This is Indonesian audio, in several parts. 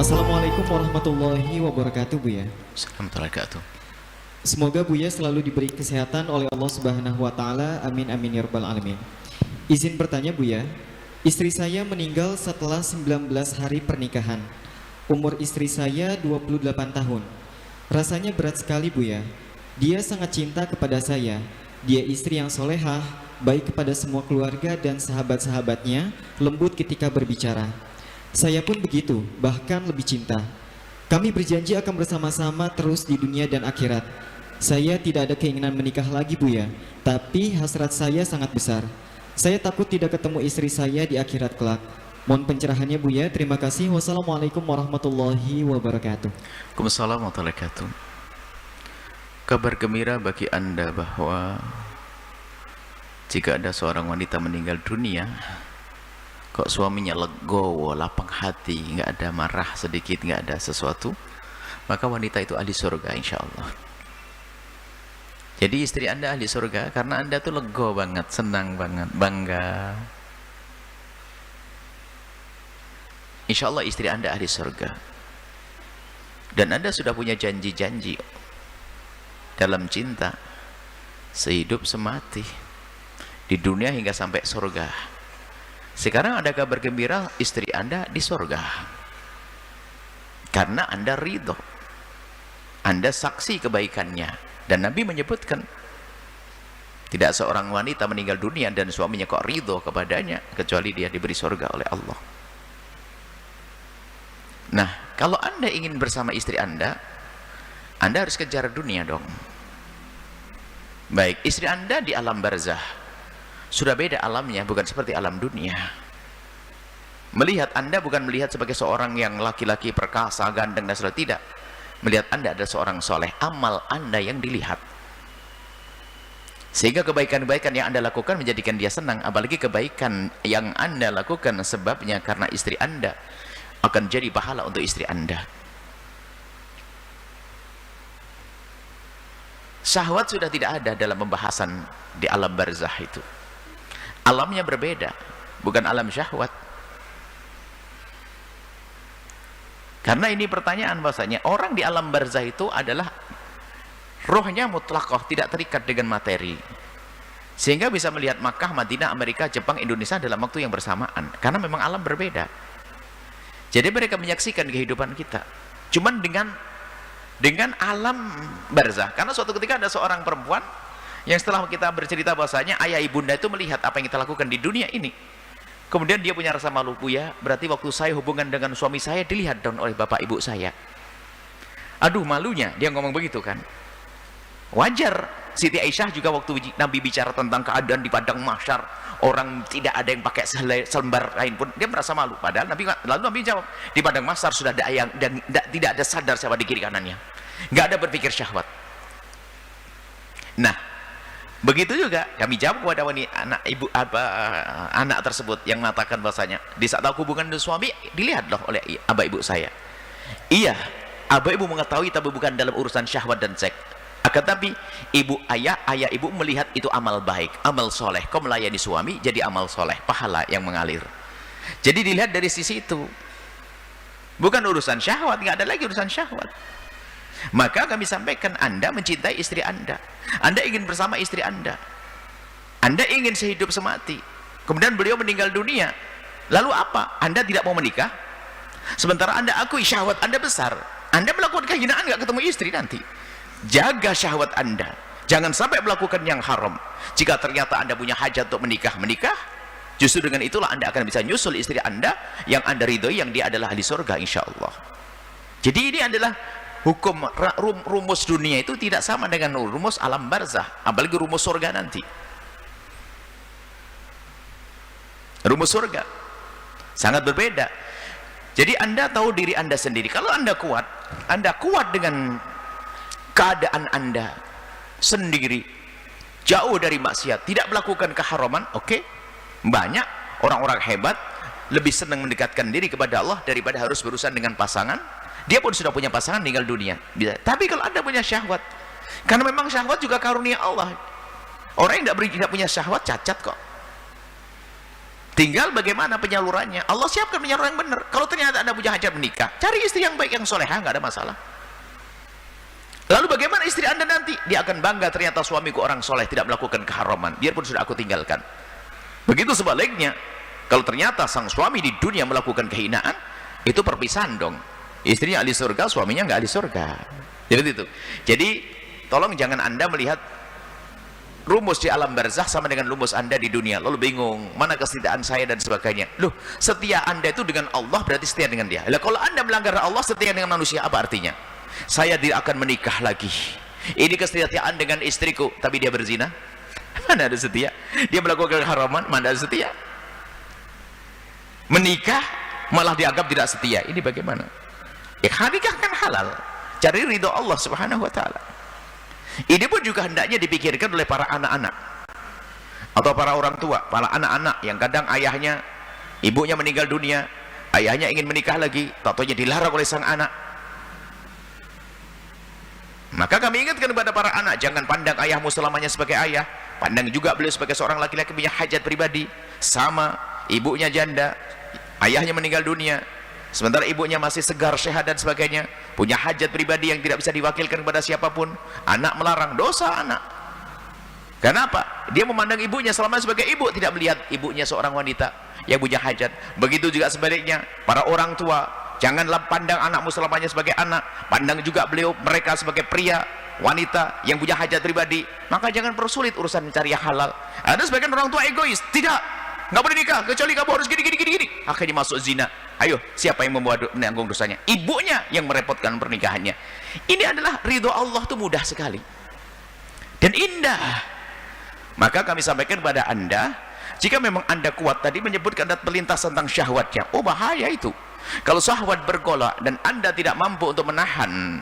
Assalamualaikum warahmatullahi wabarakatuh, Buya. Assalamualaikum. Semoga Buya selalu diberi kesehatan oleh Allah Subhanahu wa taala. Amin amin ya rabbal alamin. Izin bertanya, Buya. Istri saya meninggal setelah 19 hari pernikahan. Umur istri saya 28 tahun. Rasanya berat sekali, Buya. Dia sangat cinta kepada saya. Dia istri yang solehah, baik kepada semua keluarga dan sahabat-sahabatnya, lembut ketika berbicara. Saya pun begitu, bahkan lebih cinta. Kami berjanji akan bersama-sama terus di dunia dan akhirat. Saya tidak ada keinginan menikah lagi, Buya, tapi hasrat saya sangat besar. Saya takut tidak ketemu istri saya di akhirat kelak. Mohon pencerahannya, Buya. Terima kasih. Wassalamualaikum warahmatullahi wabarakatuh. Waalaikumsalam warahmatullahi wabarakatuh. Kabar gembira bagi Anda bahwa jika ada seorang wanita meninggal dunia, kok suaminya legowo, lapang hati, nggak ada marah sedikit, nggak ada sesuatu, maka wanita itu ahli surga insya Allah. Jadi istri Anda ahli surga karena Anda tuh lego banget, senang banget, bangga. Insya Allah istri Anda ahli surga. Dan Anda sudah punya janji-janji dalam cinta, sehidup semati, di dunia hingga sampai surga. Sekarang ada kabar gembira, istri Anda di surga karena Anda ridho, Anda saksi kebaikannya. Dan Nabi menyebutkan tidak seorang wanita meninggal dunia dan suaminya kok ridho kepadanya kecuali dia diberi surga oleh Allah. Nah, kalau Anda ingin bersama istri Anda harus kejar dunia dong. Baik, istri Anda di alam barzah sudah beda alamnya, bukan seperti alam dunia. Melihat Anda bukan melihat sebagai seorang yang laki-laki perkasa, ganteng dan sebagainya, tidak. Melihat Anda adalah seorang soleh, amal Anda yang dilihat. Sehingga kebaikan-kebaikan yang Anda lakukan menjadikan dia senang. Apalagi kebaikan yang Anda lakukan sebabnya karena istri Anda, akan jadi pahala untuk istri Anda. Syahwat sudah tidak ada dalam pembahasan di alam barzah itu. Alamnya berbeda, bukan alam syahwat. Karena ini pertanyaan bahasanya, orang di alam barzah itu adalah rohnya mutlaqah, tidak terikat dengan materi. Sehingga bisa melihat Makkah, Madinah, Amerika, Jepang, Indonesia dalam waktu yang bersamaan. Karena memang alam berbeda. Jadi mereka menyaksikan kehidupan kita. Cuman dengan alam barzah. Karena suatu ketika ada seorang perempuan yang setelah kita bercerita bahwasanya ayah ibunda itu melihat apa yang kita lakukan di dunia ini, kemudian dia punya rasa malu, Buya, berarti waktu saya hubungan dengan suami saya dilihat dong oleh bapak ibu saya. Aduh, malunya dia ngomong begitu kan. Wajar. Siti Aisyah juga waktu Nabi bicara tentang keadaan di padang mahsyar, orang tidak ada yang pakai selembar kain pun, dia merasa malu. Padahal lalu Nabi jawab, di padang mahsyar sudah ada yang dan tidak ada sadar siapa di kiri kanannya, nggak ada berpikir syahwat. Nah, begitu juga kami jawab kepada anak tersebut yang mengatakan bahasanya di saat aku hubungan dengan suami dilihat loh oleh abah ibu saya. Iya, abah ibu mengetahui tapi bukan dalam urusan syahwat dan seks. Akan tapi ayah ibu melihat itu amal baik, amal soleh. Kau melayani suami jadi amal soleh, pahala yang mengalir. Jadi dilihat dari sisi itu, bukan urusan syahwat, nggak ada lagi urusan syahwat. Maka kami sampaikan, Anda mencintai istri Anda ingin bersama istri Anda ingin sehidup semati, kemudian beliau meninggal dunia, lalu apa? Anda tidak mau menikah, sementara Anda akui syahwat Anda besar. Anda melakukan kehinaan, nggak ketemu istri nanti. Jaga syahwat Anda, jangan sampai melakukan yang haram. Jika ternyata Anda punya hajat untuk menikah, justru dengan itulah Anda akan bisa nyusul istri Anda yang Anda ridhoi, yang dia adalah ahli surga insya Allah. Jadi ini adalah hukum, rumus dunia itu tidak sama dengan rumus alam barzah, apalagi rumus surga nanti. Rumus surga sangat berbeda. Jadi Anda tahu diri Anda sendiri. Kalau Anda kuat dengan keadaan Anda sendiri, jauh dari maksiat, tidak melakukan keharaman, oke. Banyak orang-orang hebat lebih senang mendekatkan diri kepada Allah daripada harus berurusan dengan pasangan. Dia pun sudah punya pasangan, meninggal dunia. Tapi kalau Anda punya syahwat, karena memang syahwat juga karunia Allah. Orang yang tidak punya syahwat cacat kok. Tinggal bagaimana penyalurannya. Allah siapkan penyaluran yang benar. Kalau ternyata Anda punya hajat menikah, cari istri yang baik, yang solehah, nggak ada masalah. Lalu bagaimana istri Anda nanti? Dia akan bangga, ternyata suamiku orang soleh, tidak melakukan keharaman, biarpun sudah aku tinggalkan. Begitu sebaliknya, kalau ternyata sang suami di dunia melakukan kehinaan, itu perpisahan dong. Istrinya ahli surga, suaminya nggak ahli surga. Jadi itu. Jadi tolong jangan Anda melihat rumus di alam barzakh sama dengan rumus Anda di dunia, lalu bingung mana kesetiaan saya dan sebagainya. Loh, setia Anda itu dengan Allah berarti setia dengan dia. Lah kalau Anda melanggar Allah, setia dengan manusia, apa artinya? Saya tidak akan menikah lagi, ini kesetiaan dengan istriku, tapi dia berzina, mana ada setia? Dia melakukan haraman, mana ada setia? Menikah malah dianggap tidak setia, ini bagaimana? Nikah kan halal, cari ridho Allah subhanahu wa ta'ala. Ini pun juga hendaknya dipikirkan oleh para anak-anak atau para orang tua, para anak-anak yang kadang ayahnya, ibunya meninggal dunia, ayahnya ingin menikah lagi, tak-taunya dilarang oleh sang anak. Maka kami ingatkan kepada para anak, jangan pandang ayahmu selamanya sebagai ayah, pandang juga beliau sebagai seorang laki-laki punya hajat pribadi. Sama, ibunya janda, ayahnya meninggal dunia, sementara ibunya masih segar, sehat dan sebagainya, punya hajat pribadi yang tidak bisa diwakilkan kepada siapapun. Anak melarang, dosa anak. Kenapa? Dia memandang ibunya selama sebagai ibu, tidak melihat ibunya seorang wanita yang punya hajat. Begitu juga sebaliknya, para orang tua, janganlah pandang anakmu selamanya sebagai anak, pandang juga mereka sebagai pria, wanita yang punya hajat pribadi. Maka jangan persulit urusan mencari yang halal. Ada sebagian orang tua egois, tidak, nggak boleh nikah kecuali kamu harus gini, akhirnya masuk zina. Ayo, siapa yang menanggung dosanya? Ibunya yang merepotkan pernikahannya. Ini adalah ridho Allah, itu mudah sekali dan indah. Maka kami sampaikan kepada Anda, jika memang Anda kuat, tadi menyebutkan ada pelintas tentang syahwatnya, oh bahaya itu. Kalau syahwat bergolak dan Anda tidak mampu untuk menahan,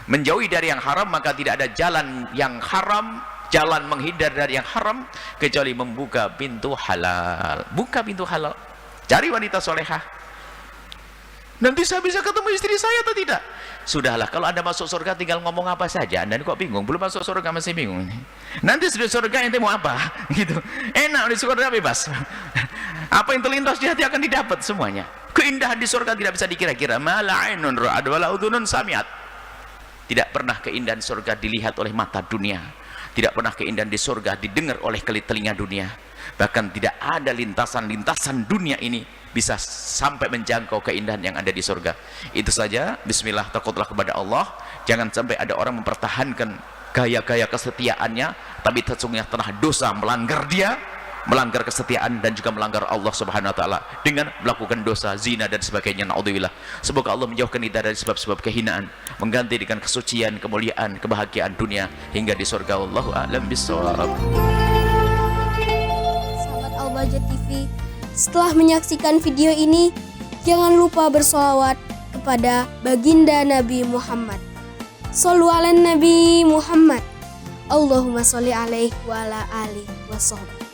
menjauhi dari yang haram, maka tidak ada jalan yang haram, jalan menghindar dari yang haram, kecuali membuka pintu halal. Buka pintu halal, cari wanita solehah. Nanti saya bisa ketemu istri saya atau tidak? Sudahlah, kalau Anda masuk surga tinggal ngomong apa saja. Anda kok bingung? Belum masuk surga masih bingung. Nanti sudah surga ente mau apa? Gitu. Enak di surga, bebas. Apa yang terlintas di hati akan didapat semuanya. Keindahan di surga tidak bisa dikira-kira. Ma la ainun ra'at wa la udhunun sami'at. Tidak pernah keindahan surga dilihat oleh mata dunia. Tidak pernah keindahan di surga didengar oleh telinga dunia. Bahkan tidak ada lintasan-lintasan dunia ini bisa sampai menjangkau keindahan yang ada di surga. Itu saja. Bismillah, takutlah kepada Allah. Jangan sampai ada orang mempertahankan gaya-gaya kesetiaannya, tapi sesungguhnya telah dosa melanggar dia, melanggar kesetiaan dan juga melanggar Allah subhanahu wa ta'ala dengan melakukan dosa, zina dan sebagainya. Na'udzubillah. Semoga Allah menjauhkan kita dari sebab-sebab kehinaan, mengganti dengan kesucian, kemuliaan, kebahagiaan dunia hingga di surga. Wallahu a'lam bishawab. Sahabat Al-Bahjah TV, setelah menyaksikan video ini, jangan lupa bersolawat kepada baginda Nabi Muhammad. Shollu ala Nabi Muhammad. Allahumma sholli alaihi wa ala alihi wa sahbihi.